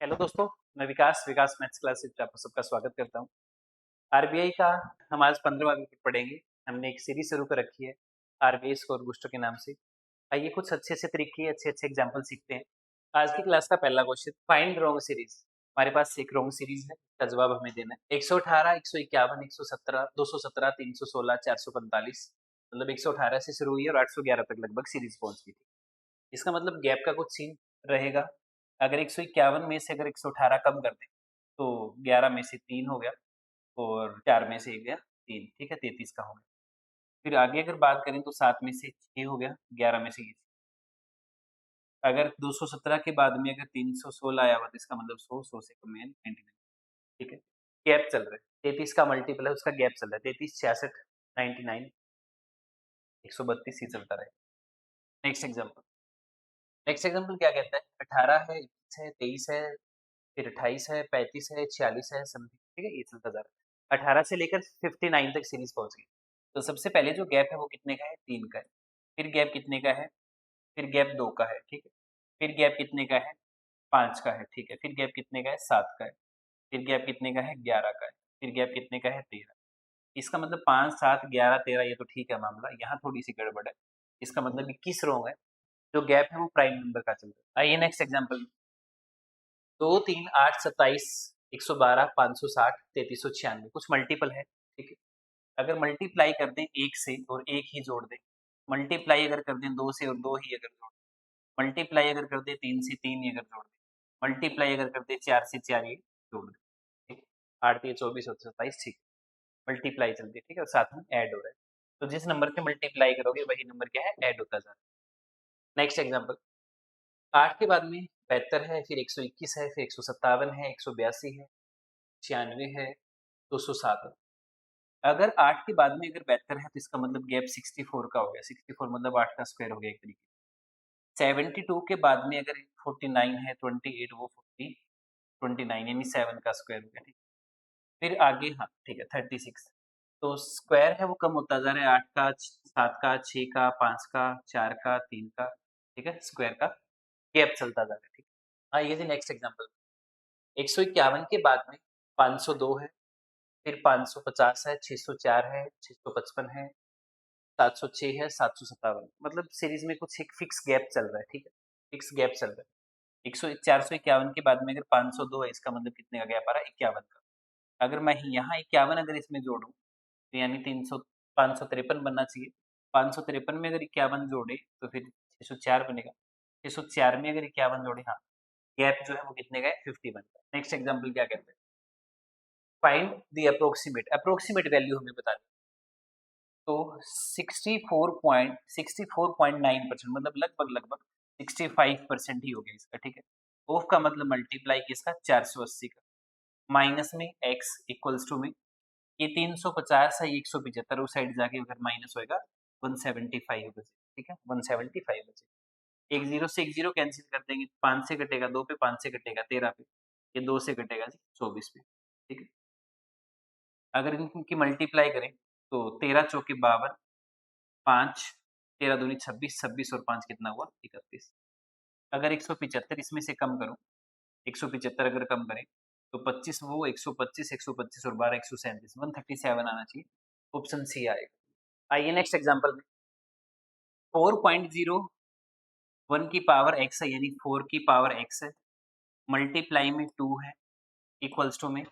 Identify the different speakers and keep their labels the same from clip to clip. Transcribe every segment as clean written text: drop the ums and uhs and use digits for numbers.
Speaker 1: Hello दोस्तों, मैं विकास विकास maths classes में आपका सबका स्वागत करता हूँ। आरबीआई का हम आज 15वां पेपर पढ़ेंगे। हमने एक सीरीज शुरू कर रखी है आरबीआई स्कोर बूस्टर के नाम से। आइए कुछ अच्छे तरीके अच्छे एग्जाम्पल सीखते हैं। आज की क्लास का पहला क्वेश्चन, फाइंड रॉन्ग सीरीज। हमारे पास एक रॉन्ग सीरीज है, इसका जवाब हमें देना है। 118, 151, 117, 217, 316, 445, मतलब 118 से शुरू हुई है और 811 तक लगभग सीरीज पहुंच गई थी। इसका मतलब गैप का कुछ सीन रहेगा। अगर 151 में से अगर 118 कम कर दें तो 11 में से 3 हो गया और 4 में से 1 गया 3, ठीक है, 33 का हो गया। फिर आगे अगर बात करें तो 7 में से 6 हो गया, 11 में से ये। अगर 217 के बाद में अगर 316 आया हुआ तो इसका मतलब 100 से कम है 99, ठीक है। गैप चल रहा है, 33 का मल्टीपल है, उसका गैप चल रहा है 33, 66, 99, 132 ही चलता रहेगा। नेक्स्ट एग्जाम्पल क्या कहता है? 18 है, 21 है, 23 है, फिर 28 है, 35 है, 46 है, समथिंग, ठीक है, ये चलता जा रहा है। 18 से लेकर 59 तक सीरीज पहुंच गई। तो सबसे पहले जो गैप है वो कितने का है? 3 का है। फिर गैप कितने का है? फिर गैप 2 का है, ठीक है। फिर गैप कितने का है? 5 का है, ठीक है। फिर गैप कितने का है? 7 का है। फिर गैप कितने का है? 11 का है। फिर गैप कितने का है? 13। इसका मतलब 5, 7, 11, 13 ये तो ठीक है मामला, यहाँ थोड़ी सी गड़बड़ है। इसका मतलब 21 रॉन्ग है। जो गैप है वो प्राइम नंबर का चल रहा है। आइए नेक्स्ट एग्जाम्पल। 2, 3, 8, 27, 112, 560, 3396 कुछ मल्टीपल है, ठीक है। अगर मल्टीप्लाई कर दें एक से और एक ही जोड़ दें, मल्टीप्लाई अगर कर दें दो से और दो ही अगर जोड़ दें, मल्टीप्लाई अगर कर दें तीन से तीन ही अगर जोड़ दें, मल्टीप्लाई अगर कर दें चार से चार ही जोड़ दें, ठीक। 8 3 24 और 27, ठीक। मल्टीप्लाई चलती है, ठीक है, और साथ में ऐड हो रहा है। तो जिस नंबर से मल्टीप्लाई करोगे वही नंबर क्या है? ऐड होता जा रहा है। Next example. 8 के बाद में 72 है, फिर 121 है, फिर 157 है, 182 है, 96 है, 207 है। अगर 8 के बाद में अगर 72 है तो इसका मतलब गैप 64 का हो गया। 64 मतलब 8 का स्क्वायर हो गया एक तरीके से। 72 के बाद में अगर 49 है, 28 वो 40, 29 यानी 7 का स्क्वायर हो गया, ठीक। फिर आगे हाँ ठीक है 36। तो स्क्वायर है वो कम होता जा रहा है, 8 का, 7 का, 6 का, 5 का, 4 का, 3 का, ठीक है, स्क्वायर का गैप चलता जा रहा है, ठीक। आइए जी नेक्स्ट एग्जाम्पल। 151 के बाद में 502 है, फिर 550 है, 604 है, 655 है, 706 है, 757, मतलब सीरीज में कुछ एक फिक्स गैप चल रहा है, ठीक है, फिक्स गैप चल रहा है। 451 के बाद में अगर 502 है इसका मतलब कितने का गैप आ रहा है? 51 का। अगर मैं यहाँ 51 अगर इसमें जोड़ूं तो यानी 300, 553 बनना चाहिए। 553 में अगर 51 जोड़े तो फिर 604 बनेगा। 604 में अगर 51 जोड़े, हाँ, गैप जो है वो कितने का है? 51 का। नेक्स्ट एग्जाम्पल क्या कहते हैं? फाइंड द अप्रोक्सीमेट वैल्यू हमें बतानी। तो 64.9% मतलब लगभग 65% ही हो गया इसका, ठीक है। ऑफ का मतलब मल्टीप्लाई किसका? 480 का। माइनस में x इक्वल्स टू में ये 350 है, ये 175, उस साइड जाके अगर माइनस होएगा 175 बचे, ठीक है, 175 बचे। एक जीरो से एक जीरो कैंसिल कर देंगे, 5 से कटेगा 2 पे, 5 से कटेगा 13 पे, ये 2 से कटेगा जी 24 पे, ठीक है। अगर इनकी मल्टीप्लाई करें तो 13 चौके 52, 5, 13 दूनी 26, 26 और 5 कितना हुआ? 31। अगर 175 इसमें से कम करूं, 175 अगर कम करें तो 25 वो 125, 125 और 12, 137, 137 आना चाहिए। ऑप्शन सी आएगा। आइए नेक्स्ट एग्जांपल में। 4.01 की पावर x है, यानी 4 की पावर x है, मल्टीप्लाई में 2 है, इक्वल्स टू में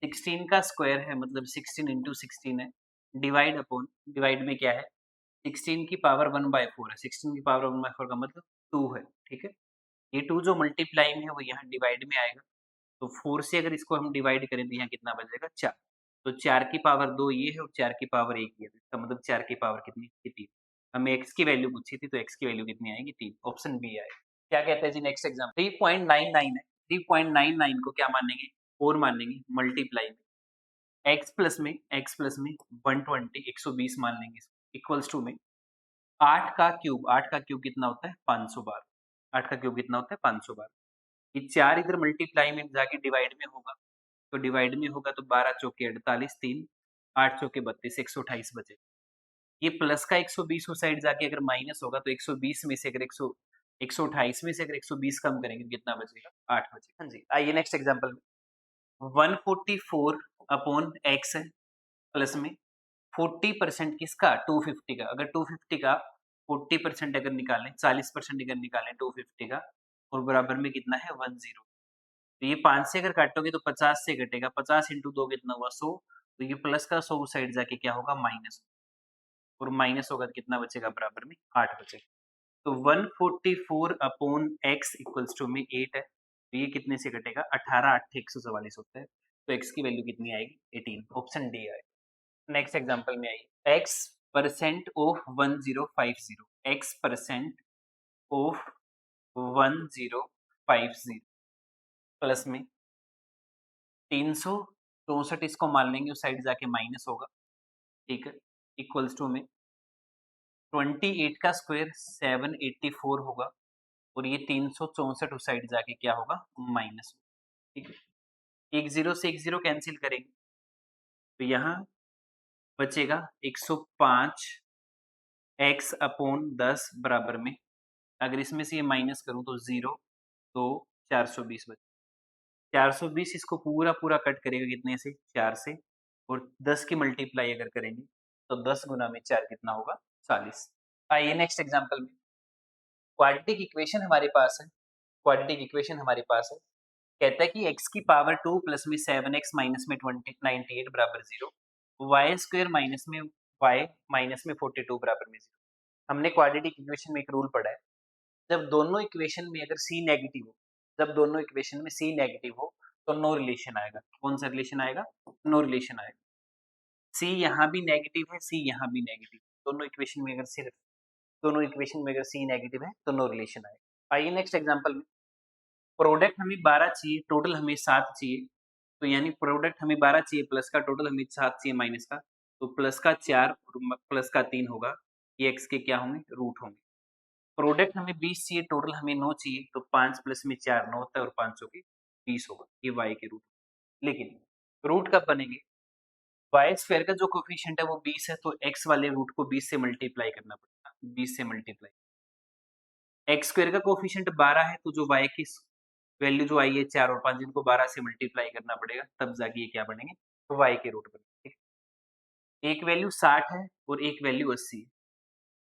Speaker 1: 16 का स्क्वायर है, मतलब 16 इंटू 16 है, डिवाइड अपॉन, डिवाइड में क्या है? 16 की पावर 1/4 है। 16 की पावर 1/4 का मतलब 2 है, ठीक है। ये 2 जो मल्टीप्लाई में है वो यहाँ डिवाइड में आएगा। तो 4 से अगर इसको हम डिवाइड करें तो यहाँ कितना बचेगा? 4। तो 4 की पावर 2 ये है और 4 की पावर 1 ये है। इसका मतलब 4 की पावर कितनी? 3। हमें x की वैल्यू पूछी थी तो x की वैल्यू कितनी आएगी? 3। ऑप्शन बी आएगा। क्या कहते हैं जी नेक्स्ट एग्जाम? 3.99 है। 3.99 को क्या मानेंगे? 4 मानेंगे मल्टीप्लाई में। x प्लस में 120, 120 मान लेंगे, इक्वल्स टू में 8 का क्यूब। 8 का क्यूब कितना होता है? 500 बार। 8 का क्यूब कितना होता है? 500 बार। ये 4 इधर मल्टीप्लाई में जाके डिवाइड में होगा, तो डिवाइड में होगा तो 12 चौके 48, 3, 8 चौके 32, 128 बचे। ये प्लस का 120 उस साइड जाके अगर माइनस होगा तो 120 में से अगर 128 में से अगर 120 कम करेंगे तो कितना बचेगा? 8 बजे। हाँ जी, आइए नेक्स्ट एग्जांपल में 144 अपॉन x है प्लस में 40% किसका 250 का। अगर 250 का 40% अगर निकालें 40% अगर निकालें 250 का और बराबर में कितना है 10। तो ये 5 से अगर काटोगे तो 50 से कटेगा, 50 इंटू 2 कितना हुआ 100। तो ये प्लस का 100 साइड जाके क्या होगा माइनस, और माइनस होगा तो कितना बचेगा बराबर में 8 बचेगा। तो 144 अपॉन x इक्वल्स टू में 8 है, तो ये कितने से कटेगा 18, 8 144 होता है। तो x की वैल्यू कितनी आएगी 18, ऑप्शन डी आएगा। नेक्स्ट एग्जांपल में आइए x percent of 1050, x percent of 1050 plus में 364, इसको मान लेंगे उस साइड जाके माइनस होगा, ठीक है, इक्वल्स टू में 28 का स्क्वायर 784 होगा, और ये 364 उस साइड जाके क्या होगा माइनस, ठीक है। एक जीरो से एक जीरो कैंसिल करेंगे तो यहाँ बचेगा 105 x अपॉन 10 बराबर में, अगर इसमें से ये माइनस करूं तो 0 2 420 बचे। 420 इसको पूरा पूरा कट करेगा कितने से 4 से, और 10 की मल्टीप्लाई अगर करेंगे तो 10 गुना में 4 कितना होगा 40। आइए नेक्स्ट एग्जांपल में क्वाड्रेटिक इक्वेशन हमारे पास है, क्वाड्रेटिक इक्वेशन हमारे पास है, कहता है कि x की पावर 2 प्लस में 7x माइनस में 98 बराबर 0, वाई स्क्वायर माइनस में y माइनस में 42 बराबर में 0। हमने क्वाड्रेटिक इक्वेशन में एक रूल पढ़ा है, जब दोनों इक्वेशन में अगर c नेगेटिव हो, जब दोनों इक्वेशन में c नेगेटिव हो तो नो रिलेशन आएगा। कौन सा रिलेशन आएगा नो रिलेशन आएगा। c यहाँ भी नेगेटिव है, c यहाँ भी नेगेटिव, दोनों इक्वेशन में अगर सिर्फ दोनों इक्वेशन में अगर c नेगेटिव है तो नो रिलेशन आएगा। आइए नेक्स्ट एग्जांपल में प्रोडक्ट हमें 12 चाहिए, टोटल हमें 7 चाहिए, तो यानी प्रोडक्ट हमें 12 चाहिए प्लस का, टोटल हमें 7 चाहिए माइनस का, तो प्लस का 4 और प्लस का 3 होगा, ये x के क्या होंगे रूट होंगे। प्रोडक्ट हमें 20 चाहिए, टोटल हमें 9 चाहिए, तो 5 प्लस में 4 9 होता है, और 5 के 20 होगा, ये y के रूट। लेकिन रूट कब बनेंगे, वाई स्क्वायर का जो कोफिशिएंट है वो 20 है, तो x वाले रूट को 20 से मल्टीप्लाई करना पड़ेगा, 20 से मल्टीप्लाई। एक्स स्क्वायर का कोफिशिएंट 12 है, तो जो y की वैल्यू जो आई है 4 और 5, इनको 12 से मल्टीप्लाई करना पड़ेगा, तब जाके ये क्या बनेंगे तो y के रूट बनेंगे, ठीक है। एक वैल्यू 60 है और एक वैल्यू 80 है,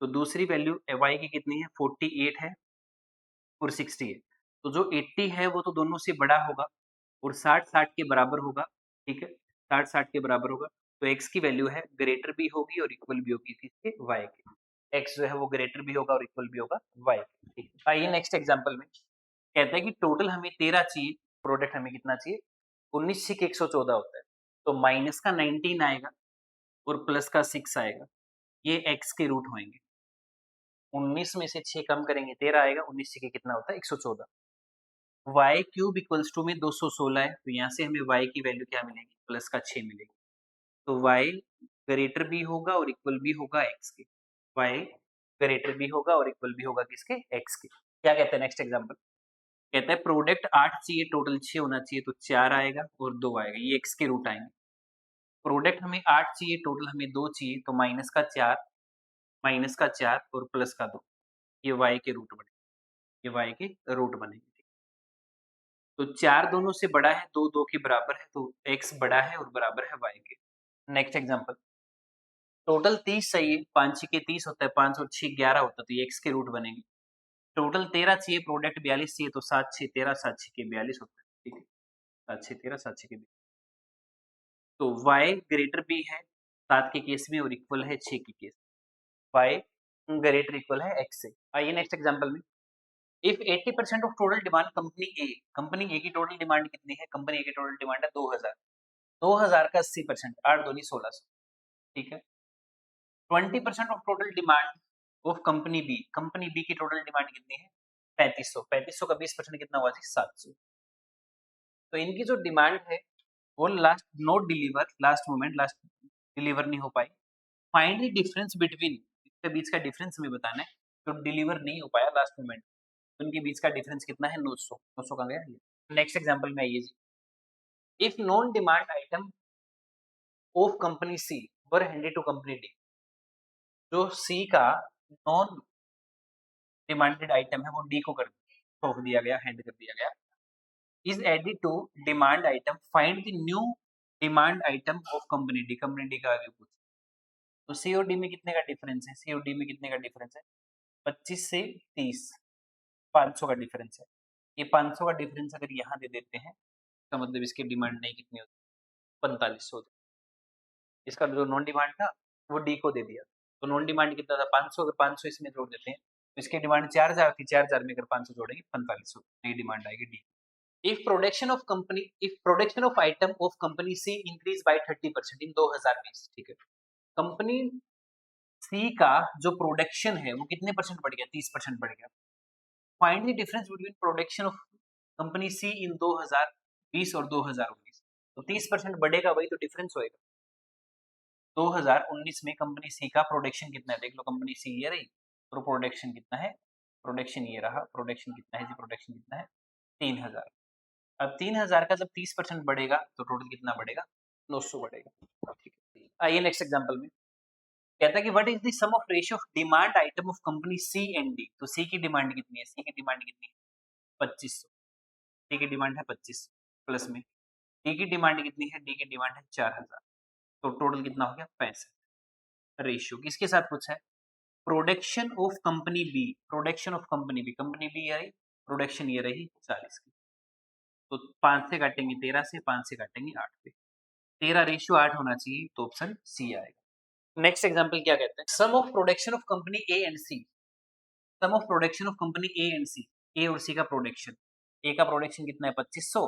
Speaker 1: तो दूसरी वैल्यू y की कितनी है 48 है और 60 है, तो जो 80 है वो तो दोनों से बड़ा होगा और 60 60 के बराबर होगा, ठीक है, 60 60 के बराबर होगा, तो x की वैल्यू है ग्रेटर भी होगी और इक्वल भी होगी किसके y के। x जो है वो ग्रेटर भी होगा और इक्वल भी होगा y के, ठीक है। आइए नेक्स्ट एग्जांपल में कहता है कि टोटल हमें 13 चाहिए, प्रोडक्ट हमें कितना चाहिए 19 से 114 होता है, तो माइनस का 19 आएगा और प्लस का 6 आएगा, ये x के रूट होंगे। 19 में से 6 कम करेंगे 13 आएगा, 19 से कितना होता है 114। y क्यूब इक्वल्स टू में 216 है, तो यहाँ से हमें y की वैल्यू क्या मिलेगी प्लस का 6 मिलेगी, तो y ग्रेटर भी होगा और इक्वल भी होगा x के, y ग्रेटर भी होगा और इक्वल भी होगा किसके x के। क्या कहते हैं नेक्स्ट एग्जांपल, कहता है प्रोडक्ट 8 चाहिए, टोटल 6 होना चाहिए, तो 4 आएगा और 2 आएगा, ये x के रूट आएंगे। प्रोडक्ट हमें 8 चाहिए, टोटल हमें 2 चाहिए, तो माइनस का 4 और प्लस का 2, ये y के रूट बनेंगे, ये y के रूट बनेंगे। तो 4 दोनों से बड़ा है, 2 2 के बराबर है, तो x बड़ा है और बराबर है y के। नेक्स्ट एग्जांपल टोटल 30 चाहिए, 5 6 के 30 होता है, 5 और 6 11 होता है, तो ये x के रूट बनेंगे। टोटल 13 चाहिए, प्रोडक्ट 42 चाहिए, तो 7 6 13, 7 6 के 42 होता है, ठीक है, 7 6 13, 7 6 के 42। तो y ग्रेटर भी है 7 के केस में और इक्वल है 6 के केस, y ग्रेटर इक्वल है x से। आइए नेक्स्ट एग्जांपल में if 80% of total demand company A की टोटल डिमांड कितनी है, कंपनी ए की टोटल डिमांड है 2000, 2000 का 80%, 8 दूनी 1600, ठीक है। 20% of total demand of company B की टोटल डिमांड कितनी है 3500, 3500 का 20% कितना हुआ जी 700। तो इनकी जो डिमांड है वो last note deliver, last moment, last deliver नहीं हो पाई। फाइंड द डिफरेंस बिटवीन, इसके बीच का डिफरेंस हमें बताना है, तो डिलीवर नहीं हो पाया लास्ट मोमेंट, तो इनके बीच का डिफरेंस कितना है 900, 900 का गया। नेक्स्ट एग्जांपल में आइए जी, if non demand item of company C were handed to company D, जो सी का नॉन डिमांडेड आइटम है वो डी को कर सौंप दिया गया, हैंड कर दिया गया, is added to demand item, find the new demand item of company D. Company D का आगे पूछ, तो सी और डी में कितने का डिफरेंस है? सी और डी में कितने का डिफरेंस है? 25 से 30, 500 का डिफरेंस है। ये 500 का डिफरेंस अगर यहाँ दे देते हैं तो मतलब इसकी डिमांड नहीं कितनी होती, 4500। इसका जो नॉन डिमांड था वो डी को दे दिया, तो नॉन डिमांड कितना था? 500। अगर 500 इसमें जोड़ देते हैं तो इसकी डिमांड 4000 थी, 4000 में अगर 500 जोड़ेंगे 4500, नई डिमांड आएगी D. If production of item of company C increase by 30% in 2020, ठीक है, कंपनी सी का जो प्रोडक्शन है वो कितने परसेंट बढ़ गया? 30% बढ़ गया। Find the difference between production of company C in 2020 और 2019। तो 30% बढ़ेगा, वही तो डिफरेंस होएगा। 2019 में कंपनी सी का प्रोडक्शन कितना है? देख लो, कंपनी सी ये रही, तो प्रोडक्शन कितना है? प्रोडक्शन ये रहा, प्रोडक्शन कितना है जी? प्रोडक्शन कितना है? 3000। अब 3000 का जब 30% बढ़ेगा तो टोटल कितना बढ़ेगा? 900 बढ़ेगा, ठीक है। आइए नेक्स्ट एग्जांपल में, कहता है कि what is the sum of ratio of demand item of company C and D. तो सी की डिमांड कितनी है? सी की डिमांड कितनी है? 2500। सी की डिमांड है 2500, प्लस में डी की डिमांड कितनी है? डी की डिमांड है 4000, तो टोटल कितना हो गया? 65। रेशियो किसके साथ पूछा है? Production of company B, production of company B, company B ये रही, प्रोडक्शन ये रही 40 की, तो 5 से काटेंगे 13 से, 5 से काटेंगे 8 पे, 13:8 होना चाहिए, तो ऑप्शन सी आएगा। नेक्स्ट एग्जांपल क्या कहते हैं? Sum of production of company A and C, sum of production of company A and C, A और सी का प्रोडक्शन, ए का प्रोडक्शन कितना है? 2500,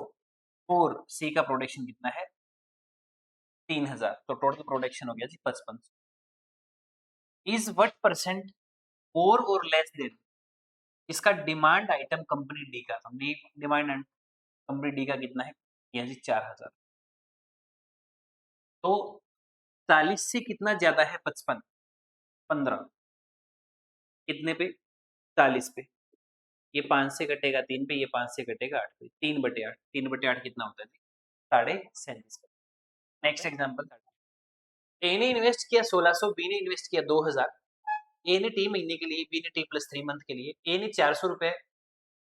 Speaker 1: और सी का प्रोडक्शन कितना है? 3000, तो टोटल प्रोडक्शन हो गया जी 5500। Is what percent more or less then, इसका डिमांड आइटम कंपनी डी का, डिमांड कंपनी डी का कितना है? यह जी 4000। तो 40 से कितना ज्यादा है? 55, 15, कितने पे? 40 पे। ये 5 से कटेगा 3 पे, ये 5 से कटेगा 8 पे, 3/8, 3/8 कितना होता है जी? 37.5 पे। नेक्स्ट एग्जांपल, ए ने इन्वेस्ट किया 1600, बी ने इन्वेस्ट किया 2000। ए ने 3 महीने के लिए, बी ने T+3 मंथ के लिए। ए ने 400 रुपए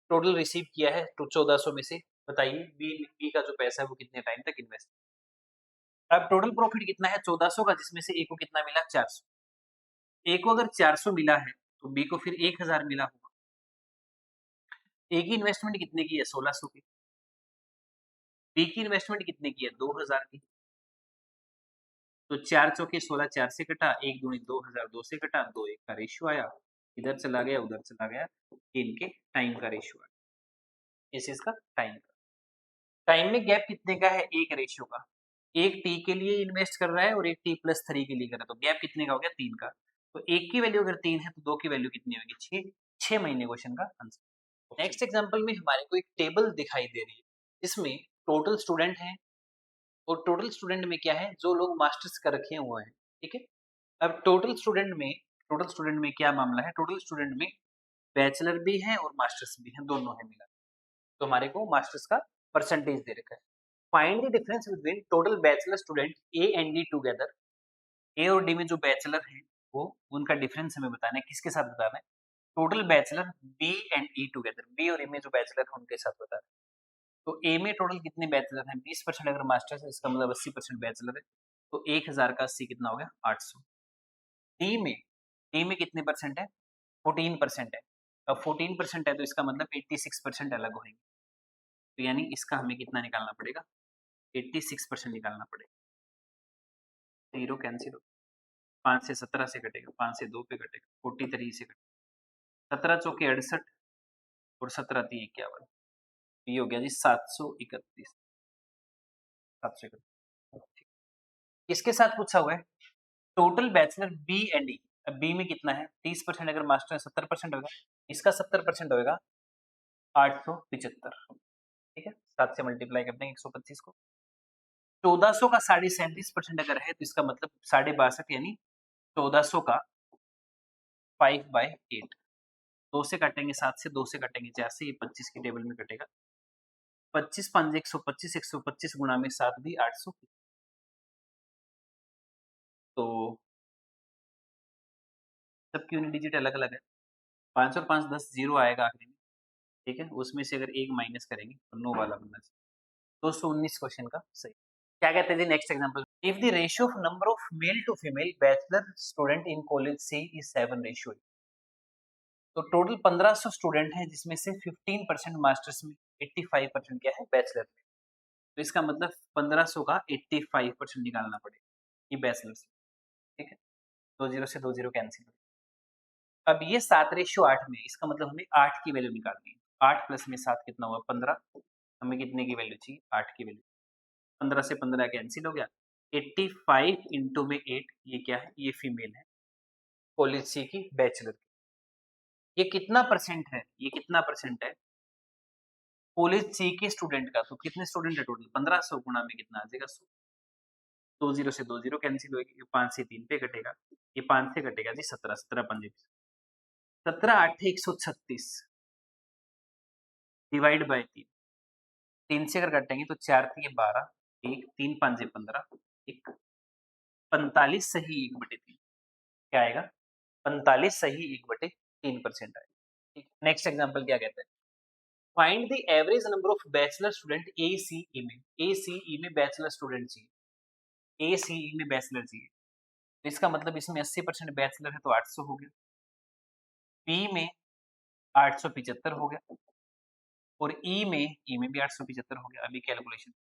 Speaker 1: टोटल रिसीव किया है तो 1400 में से, बताइए बी का जो पैसा है वो कितने टाइम तक इन्वेस्ट। अब टोटल प्रॉफिट कितना है? 1400 का, जिसमें से ए को कितना मिला? 400। ए को अगर 400 मिला है तो बी को फिर 1000 मिला होगा। ए की इन्वेस्टमेंट कितने की है? 1600 की। बी की इन्वेस्टमेंट कितने की है? 2000 की। तो 4 चौके 16, 4 से कटा, 1 दूनी 2000, 2 से कटा, 2 1 का रेशियो आया, इधर चला गया उधर चला गया, इनके टाइम का रेशियो आया, इस इसका टाइम का। टाइम में गैप कितने का है? 1 रेशियो का। एक टी के लिए इन्वेस्ट कर रहा है और एक T+3 के लिए कर रहा है, तो गैप कितने का हो गया? 3 का। तो एक की वैल्यू अगर 3 है तो 2 की वैल्यू कितनी होगी? 6। 6 महीने क्वेश्चन का आंसर। नेक्स्ट एग्जांपल में हमारे को एक टेबल दिखाई दे रही है, जिसमें टोटल स्टूडेंट हैं, और टोटल स्टूडेंट में क्या है? जो लोग मास्टर्स कर रखे हुए हैं, ठीक है। अब टोटल स्टूडेंट में क्या मामला है? टोटल स्टूडेंट में बैचलर भी है और मास्टर्स भी है, दोनों है मिला, तो हमारे को मास्टर्स का परसेंटेज दे रखा है। Find the difference between total bachelor student A and D together. A और डी में जो बैचलर है वो, उनका डिफरेंस हमें बताना है, किसके साथ बताना है? Total bachelor B and E together, B और ए में जो बैचलर है उनके साथ बताना है। तो ए में टोटल कितने बैचलर हैं? 20%, अगर मास्टर्स है इसका मतलब 80% बैचलर है, तो 1000 का 80 कितना हो गया? 800। डी में कितने परसेंट है? 14% है। अब 14% है तो इसका मतलब 86% अलग होंगे, तो यानी इसका हमें कितना निकालना पड़ेगा? 86% निकालना पड़ेगा। जीरो कैंसिल हो, 5 से 17 से कटेगा, 5 से 2 पे कटेगा, 43 से कटेगा, 17 चौके 68 और 17 3 51, ये हो गया जी 731, 731। इसके साथ पूछा हुआ है टोटल बैचलर बी एंड ई। अब बी में कितना है? 30%, अगर मास्टर है 70% होगा, इसका 70% होगा 875, ठीक है। 7 से मल्टीप्लाई कर देंगे 125 को। 1400 का 37.5% अगर है तो इसका मतलब 62.5, यानी 1400 का 5/8। 2 से काटेंगे 7 से, 2 से काटेंगे 4 से, ये 25 की टेबल में कटेगा। 25 5 125, 125 गुणा में 7 भी 800। तो सबकी यूनिट डिजिट अलग अलग है, 5 और 5 10, 0 आएगा आखिरी में, ठीक है, उसमें से अगर 1 माइनस करेंगे तो नो वाला बनना चाहिए। 219 क्वेश्चन का सही। क्या कहते हैं जी next example, if the ratio of number of male to female bachelor student in college C is 7:8। तो टोटल 1500 स्टूडेंट हैं जिसमें से 15% मास्टर्स में, 85% क्या है बैचलर में। तो इसका मतलब 1500 का 85% निकालना पड़ेगा, ये बैचलर्स। ठीक है, 20 से 20 कैंसिल। अब ये 7:8 में, इसका मतलब हमें 8 की वैल्यू निकालनी है। 8 प्लस में 7 कितना हुआ 15। हमें कितने की वैल्यू चाहिए 8 की वैल्यू। 15 से 15 कैंसिल हो गया। 85 इंटू में 8, ये क्या है, ये फीमेल है कॉलेज सी की बैचलर की। ये कितना परसेंट है, ये कितना परसेंट है कॉलेज सी के स्टूडेंट का। तो कितने स्टूडेंट है टोटल 1500 गुणा में कितना आ जाएगा 100। 20 से 20 कैंसिल होगी, 5 से 3 पे कटेगा, ये 5 से कटेगा जी 17, 17 पंजे 17 8 136 डिवाइड बाय 3। 3 से अगर काटेंगे तो 4 3 12, 1 3 5 15, 1 45 सही 1/3। क्या आएगा 45 सही 1/3% आएगा। ठीक, नेक्स्ट एग्जांपल क्या कहते हैं, find the average number of bachelor student ACE में। एसीई में बैचलर स्टूडेंट चाहिए, एसीई में बैचलर चाहिए। तो इसका मतलब इसमें 80% बैचलर है तो 800 हो गया, बी में 875 हो गया, और ई में भी 875 हो गया। अभी कैलकुलेशन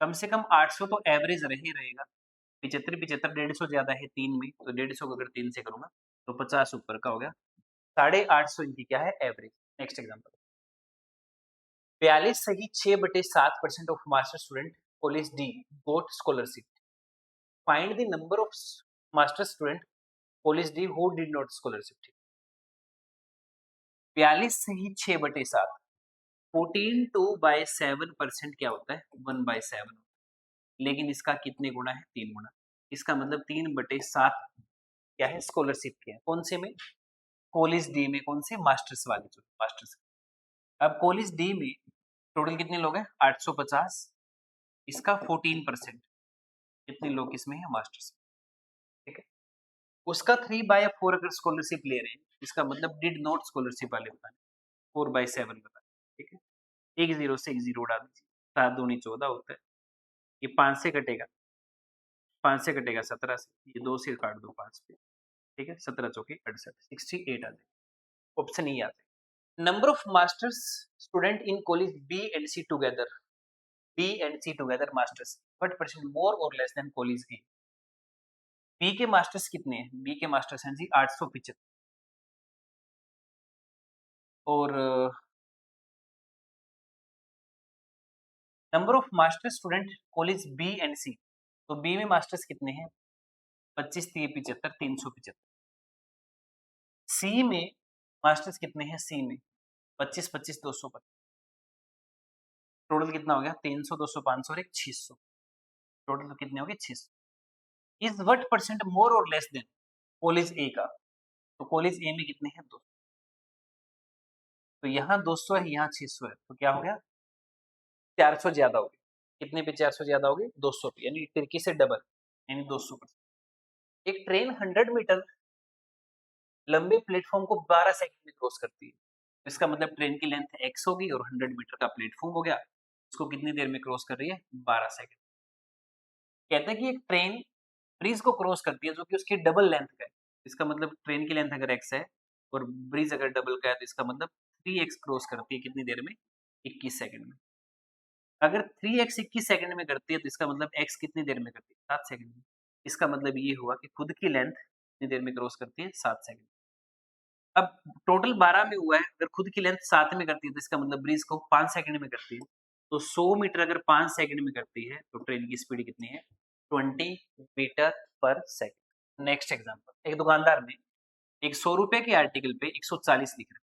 Speaker 1: कम से कम 800 तो एवरेज रह ही रहेगा। 75 75 150 ज्यादा है 3 में, तो 150 को अगर 3 से करूंगा तो 50 ऊपर का हो गया। 850 इनकी क्या है एवरेज। नेक्स्ट एग्जांपल, 42 सही 6/7% of master student college D got scholarship. Find the number of master student college D who did not scholarship. 42 सही 6/7, 14/7% क्या होता है 1/7, लेकिन इसका कितने गुना है 3 गुना। इसका मतलब 3/7 क्या है स्कॉलरशिप की है। कौन से में, कॉलेज डी में। कौन से, मास्टर्स वाले जो मास्टर्स। अब कॉलेज डी में टोटल कितने लोग हैं 850, इसका 14%, कितने लोग इसमें है मास्टर्स। ठीक है, उसका 3/4 अगर स्कॉलरशिप ले रहे हैं, इसका मतलब डिड नॉट स्कॉलरशिप वाले बताने, 4/7 बताने। ठीक है, एक जीरो से एक जीरो उड़ा दीजिए, 7 दूनी 14 होता है। ये 5 से कटेगा, 5 से कटेगा 17 से, ये 2 से काट दो 5 पे। ठीक है, 17 चौके 68, 68 आ जाए। ऑप्शन ई आता है। Number of masters student in college B and C together, B and C together masters, what percent more or less than college A. B के मास्टर्स कितने हैं, बी के मास्टर्स हैं जी 875, और number of master student college B and C, तो B में masters कितने हैं 25 3 75 375। सी में मास्टर्स कितने हैं, सी में 25 25 250। टोटल कितना हो गया 300 200 500 और एक 600। टोटल तो कितने हो गए 600। Is what percent more or less than college ए का। तो कॉलेज ए में कितने हैं 200, तो यहाँ 200 है यहाँ 600 है, तो क्या हो गया 400 ज्यादा हो गया। कितने पे 400 ज्यादा हो गए 200 पे, यानी तिरकी से डबल, यानी 200%। एक ट्रेन 100 मीटर लंबे प्लेटफॉर्म को 12 सेकंड में क्रॉस करती है। इसका मतलब ट्रेन की लेंथ x होगी और 100 मीटर का प्लेटफॉर्म हो गया, उसको कितनी देर में क्रॉस कर रही है 12 सेकंड। कहते हैं कि एक ट्रेन ब्रिज को क्रॉस करती है जो कि उसकी डबल लेंथ का है। इसका मतलब ट्रेन की लेंथ अगर x है और ब्रिज अगर डबल का है, तो इसका मतलब 3x क्रॉस करती है कितनी देर में 21 सेकंड में। अगर 3x 21 सेकंड में करती है तो इसका मतलब x कितनी देर में करती है 7 सेकंड में। इसका मतलब ये हुआ कि खुद की लेंथ कितनी देर में क्रॉस करती है 7 सेकंड। अब टोटल 12 में हुआ है, अगर खुद की लेंथ 7 में करती है तो इसका मतलब ब्रिज को 5 सेकंड में करती है। तो 100 मीटर अगर 5 सेकंड में करती है तो ट्रेन की स्पीड कितनी है 20 मीटर पर सेकंड। नेक्स्ट एग्जांपल, एक दुकानदार ने एक 100 रुपए के आर्टिकल पे 140 लिख रहा है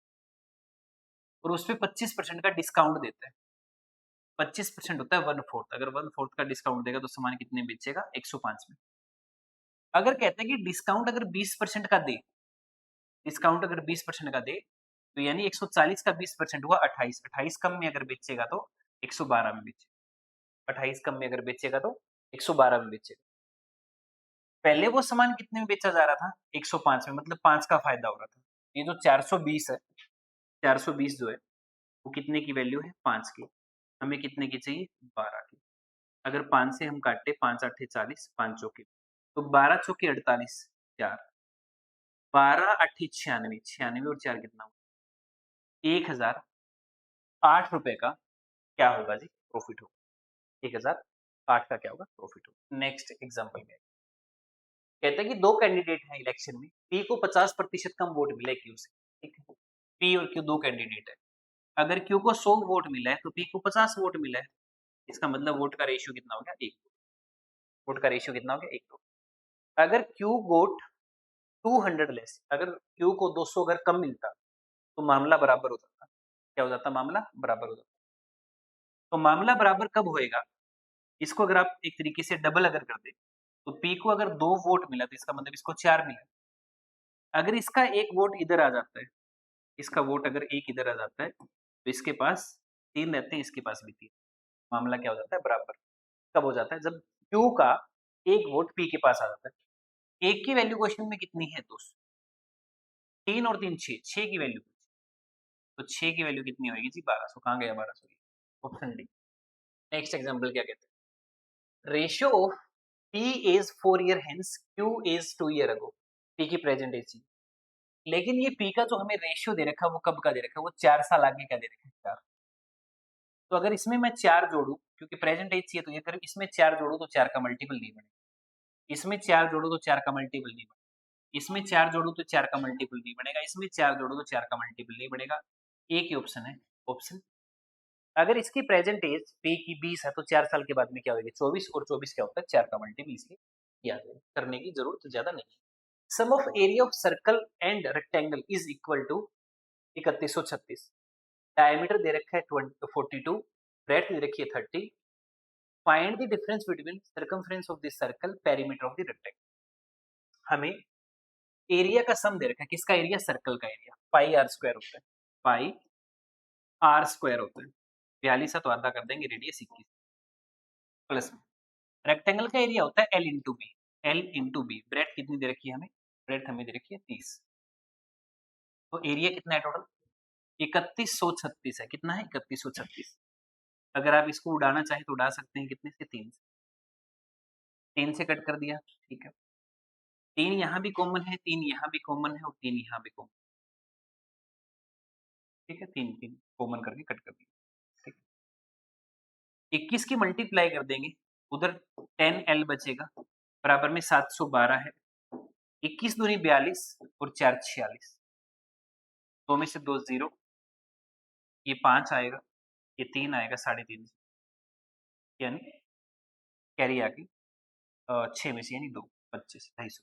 Speaker 1: और उस पे 25% का डिस्काउंट देता है। 25% होता है 1/4, अगर 1/4 का डिस्काउंट देगा तो सामान कितने बेचेगा 105 में। अगर कहते हैं कि डिस्काउंट अगर 20% का दे, डिस्काउंट अगर 20% का दे, तो यानी 140 का 20% हुआ 28, 28 कम में अगर बेचेगा तो 112 में बेचेगा, 28 कम में अगर बेचेगा तो 112 में बेचेगा। पहले वो सामान कितने में बेचा जा रहा था 105 में, मतलब 5 का फायदा हो रहा था। ये जो 420 है 420 जो है वो कितने की वैल्यू है, 5 की। हमें कितने की चाहिए, 12 की। अगर 5 से हम काटे, 5 8 40, 5 चौके, तो 12 चौके 48, 4, 12 8 96, 96 और 4 कितना हुआ, 1008 रुपए का क्या होगा जी, प्रॉफिट होगा। 1008 का क्या होगा, प्रॉफिट होगा। नेक्स्ट एग्जाम्पल में कहते हैं कि दो कैंडिडेट हैं इलेक्शन में, पी को 50% कम वोट मिले क्यू से, ठीक है। पी और क्यू दो कैंडिडेट है। अगर क्यू को 100 वोट मिला है तो पी को 50 वोट मिला है। इसका मतलब वोट का रेशियो कितना हो गया, 1। वोट का रेशियो कितना हो गया, 1 to। अगर क्यू वोट 200 लेस, अगर क्यू को 200 अगर कम मिलता तो मामला बराबर हो जाता। क्या हो जाता, मामला बराबर हो जाता। तो मामला बराबर कब होएगा, इसको अगर आप एक तरीके से डबल अगर कर दे, तो पी को अगर 2 वोट मिला तो इसका मतलब इसको 4 मिला। अगर इसका 1 वोट इधर आ जाता है, इसका वोट अगर 1 इधर आ जाता है, तो इसके पास 3 रहते हैं, इसके पास भी 3। मामला क्या हो जाता है, बराबर। कब हो जाता है, जब क्यू का 1 वोट पी के पास आ जाता है। 1 की वैल्यू क्वेश्चन में कितनी है, 200। 3 और 3 6, 6 की वैल्यू, तो 6 की वैल्यू कितनी होगी जी, 1200। कहाँ गया 1200, ऑप्शन डी। नेक्स्ट एग्जांपल क्या कहते हैं, ratio of P is 4 year hence, Q is 2 year ago. P की प्रेजेंट एज, लेकिन ये पी का जो हमें रेशियो दे रखा है वो कब का दे रखा है, वो 4 साल आगे का दे रखा है, 4। तो अगर इसमें मैं 4 जोड़ू, क्योंकि प्रेजेंट एज चाहिए, तो ये अगर इसमें 4 जोड़ू तो 4 का मल्टीपल नहीं बनेगा। इसमें 4 जोड़ू तो 4 का मल्टीपल नहीं बनेगा। इसमें 4 जोड़ू तो 4 का मल्टीपल नहीं बनेगा। इसमें 4 जोड़ू तो 4 का मल्टीपल नहीं बनेगा। एक ही ऑप्शन है, ऑप्शन। अगर इसकी प्रेजेंट एज पी की 20 है तो 4 साल के बाद में क्या होगी, 24, और 24 क्या होता है, 4 का मल्टीपल, इसलिए याद करने की जरूरत ज्यादा नहीं है। Sum of area of circle and rectangle is equal to 3136। Diameter दे रखा है 42, ब्रेड्थ दे रखी है 30। Find the difference between circumference of the circle, perimeter of the rectangle. हमें एरिया का सम दे रखा है, किसका एरिया, सर्कल का एरिया। पाई आर स्क्वायर होता है, पाई आर स्क्वायर होता है। 42 है तो आधा कर देंगे, रेडियस 21, प्लस रेक्टेंगल का एरिया होता है L into B. L into B, breadth कितनी दे रखी है हमें, ब्रेड्थ हमें दे रखी है 30। तो एरिया कितना है टोटल, 3136 है। कितना है, 3136। अगर आप इसको उड़ाना चाहें तो उड़ा सकते हैं, कितने से, 3 से। 3 से कट कर दिया, ठीक है। 3 यहाँ भी कॉमन है, 3 यहाँ भी कॉमन है, और 3 यहाँ भी कॉमन, ठीक है। 3 3 कॉमन करके कट कर दिया, ठीक है। 21 की मल्टीप्लाई कर देंगे, उधर 10L बचेगा, बराबर में 712 है। 21 दूनी 42 और 4 46, 2 में से 2 0, ये 5 आएगा, ये 3 आएगा, 3.5, यानी कैरी आके 6 में से यानी 2, 25, 250।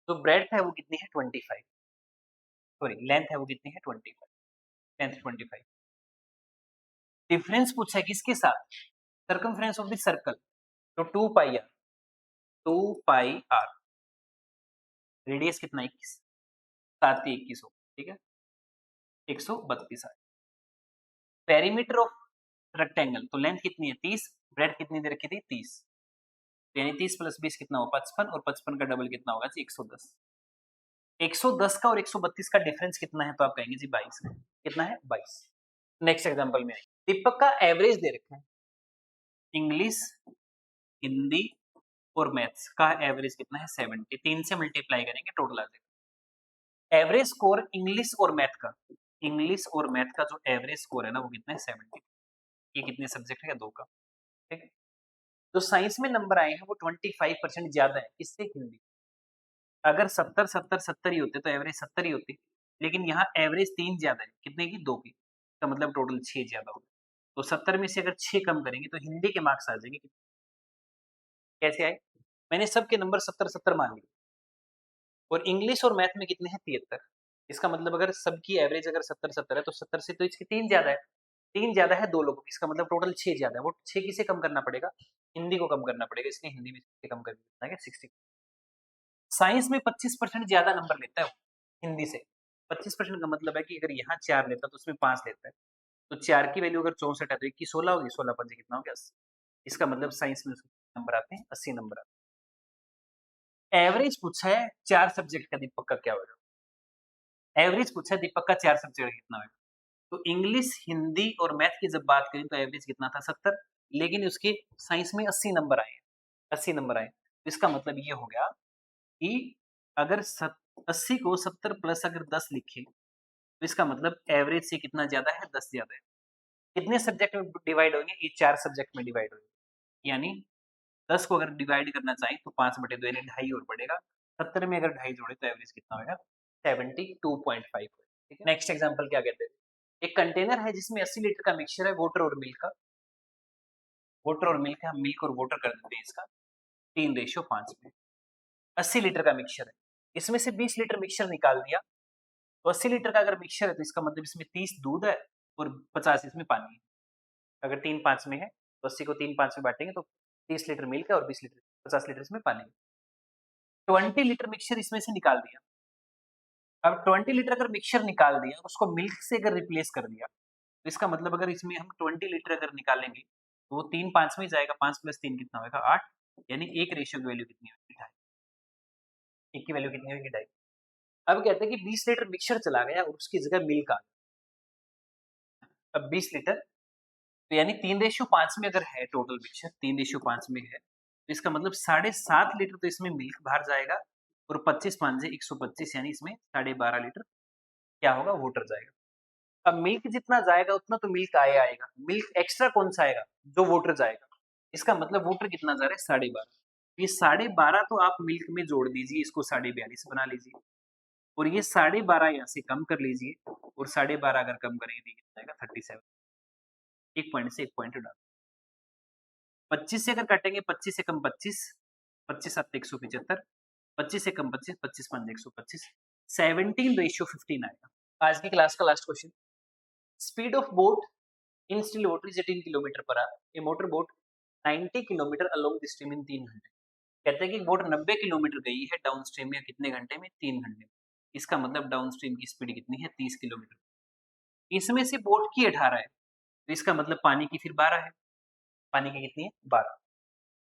Speaker 1: तो ब्रेड्थ है वो कितनी है, 25, सॉरी लेंथ है वो कितनी है, 25, लेंथ 25। डिफरेंस पूछा है किसके साथ, सर्कमफ्रेंस ऑफ द सर्कल, तो 2 पाई आर, 2 पाई आर। रेडियस कितना, 21, 7 की 21 हो, ठीक है, 132 आए। पेरीमीटर ऑफ रेक्टेंगल, तो लेंथ कितनी है, 30, ब्रेड कितनी दे रखी थी, 30, यानी 30 प्लस 20 कितना हो, 55, और 55 का डबल कितना होगा जी, 110। 110 का और 132 का डिफरेंस कितना है, तो आप कहेंगे जी 22 है। कितना है, 22। नेक्स्ट एग्जांपल में दीपक का एवरेज दे रखा है, इंग्लिश, हिंदी और मैथ्स का एवरेज कितना है, 70। 3 से मल्टीप्लाई करेंगे, टोटल आ जाएगा। एवरेज स्कोर इंग्लिश और मैथ का, इंग्लिश और मैथ का जो एवरेज स्कोर है ना वो कितना है, 70। ये कितने सब्जेक्ट है, 2 का, ठीक है। जो साइंस में नंबर आए हैं वो 25% ज्यादा है, इससे हिंदी। अगर 70 70 70 ही होते तो एवरेज 70 ही होती, लेकिन यहाँ एवरेज 3 ज्यादा है, कितने की, 2 की, तो मतलब टोटल 6 ज्यादा हो गया। तो 70 में से अगर 6 कम करेंगे तो हिंदी के मार्क्स आ जाएंगे। कैसे आए, मैंने सबके नंबर 70 70 मान लिए, और इंग्लिश और मैथ में कितने हैं, 73। इसका मतलब अगर सबकी एवरेज अगर 70 70 है तो 70 से तो इसकी 3 ज्यादा है, 3 ज्यादा है 2 लोगों की, इसका मतलब टोटल 6 ज्यादा है। वो 6 किसे कम करना पड़ेगा, हिंदी को कम करना पड़ेगा, इसलिए हिंदी में से कम करके कितना है, 60। साइंस में 25% ज्यादा नंबर लेता है वो, हिंदी से। 25% का मतलब है कि अगर यहाँ 4 लेता है तो उसमें 5 लेता है, तो 4 की वैल्यू अगर 64 है तो 1 की 16 होगी, 16 5 कितना हो गया, 80। इसका मतलब साइंस में उसके नंबर आते हैं, 80 नंबर आते हैं। एवरेज पूछा है 4 सब्जेक्ट का, दीपक का क्या होगा, एवरेज पूछा दीपक का 4 सब्जेक्ट कितना होगा। तो इंग्लिश, हिंदी और मैथ की जब बात करें तो एवरेज कितना था 70, लेकिन उसके साइंस में 80 नंबर आए, 80 नंबर आए। तो इसका मतलब ये हो गया कि अगर 80 को 70 प्लस अगर 10 लिखे तो इसका मतलब एवरेज से कितना ज्यादा है, 10 ज्यादा है। कितने सब्जेक्ट में डिवाइड होंगे, ये 4 सब्जेक्ट में डिवाइड होंगे। यानी 10 को अगर डिवाइड करना चाहें तो 5/2 यानी 2.5 और बढ़ेगा। 70 में अगर 2.5 जोड़े तो एवरेज कितना होगा, 72.5। ठीक है, नेक्स्ट एग्जांपल क्या कहते हैं, एक कंटेनर है जिसमें 80 लीटर का मिक्सचर है वाटर और मिल्क का। वाटर और मिल्क है, हम मिल्क और वाटर कर देते हैं इसका 3:5 में। 80 लीटर का मिक्सचर है, इसमें से 20 लीटर मिक्सचर निकाल दिया। तो 80 लीटर का अगर मिक्सचर है तो इसका मतलब इसमें 30 दूध है और 50 इसमें पानी है। अगर 3/5 में है तो 80 को 3/5 में बांटेंगे तो 30 लीटर मिल्क है और 20 लीटर 50 लीटर इसमें पानी है। 20 लीटर मिक्सचर इसमें से निकाल दिया। अब 20 लीटर अगर मिक्सचर निकाल दिया, उसको मिल्क से अगर रिप्लेस कर दिया, तो इसका मतलब अगर इसमें हम 20 लीटर अगर निकालेंगे, तो वो 3/5 में जाएगा, 5 + 3 कितना होगा 8, यानी 1 रेशियो की वैल्यू कितनी होगी 2.5। 1 की वैल्यू कितनी होगी 2.5। अब कहते हैं कि 20 लीटर मिक्सचर चला गया और उसकी जगह मिल्क आ गया। अब 20 लीटर तो यानी 3:5 में अगर है टोटल मिक्सचर, 3:5 में है, तो इसका मतलब 7.5 लीटर तो इसमें मिल्क बाहर जाएगा और 25 5 से 125 यानी इसमें 12.5 लीटर क्या होगा, वाटर जाएगा। अब मिल्क जितना जाएगा उतना तो मिल्क आएगा, मिल्क एक्स्ट्रा कौन सा आएगा, जो वाटर जाएगा। इसका मतलब वाटर कितना जा रहा है 12.5। ये 12.5 तो आप मिल्क में जोड़ दीजिए, इसको 42.5 बना लीजिए और ये 12.5 यहाँ से कम कर लीजिए और 12.5 अगर कम करेंगे तो कितना आएगा 37। एक पॉइंट से एक पॉइंट डाल, 25 से अगर काटेंगे 25 से कम 25, 25 7 175, 25 से कम 25, 25 5 125, 17:15 आएगा। आज की क्लास का last question, speed of boat in still water is 18 kilometre per hour, A motor boat 90 kilometre along the stream in 3 घंटे। कहते हैं कि बोट 90 किलोमीटर गई है डाउन स्ट्रीम में कितने घंटे में, 3 घंटे में। इसका मतलब डाउन स्ट्रीम की स्पीड कितनी है, 30 किलोमीटर। इसमें से बोट की 18 है, तो इसका मतलब पानी की फिर 12 है। पानी की कितनी है 12।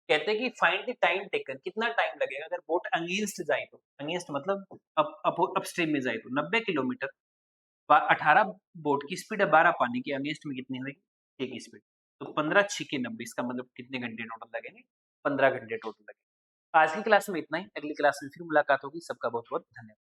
Speaker 1: कहते हैं कि फाइंड द टाइम टेकन, कितना टाइम लगेगा अगर बोट अगेंस्ट जाए तो, अगेंस्ट मतलब अपस्ट्रीम में जाए तो 90 किलोमीटर, 18 बोट की स्पीड है, 12 पानी की, अगेंस्ट में कितनी होगी 6 की स्पीड, तो 15 6 90, इसका मतलब कितने घंटे टोटल लगेंगे, 15 घंटे टोटल लगेंगे। आज की क्लास में इतना ही, अगली क्लास में फिर मुलाकात होगी। सबका बहुत बहुत धन्यवाद।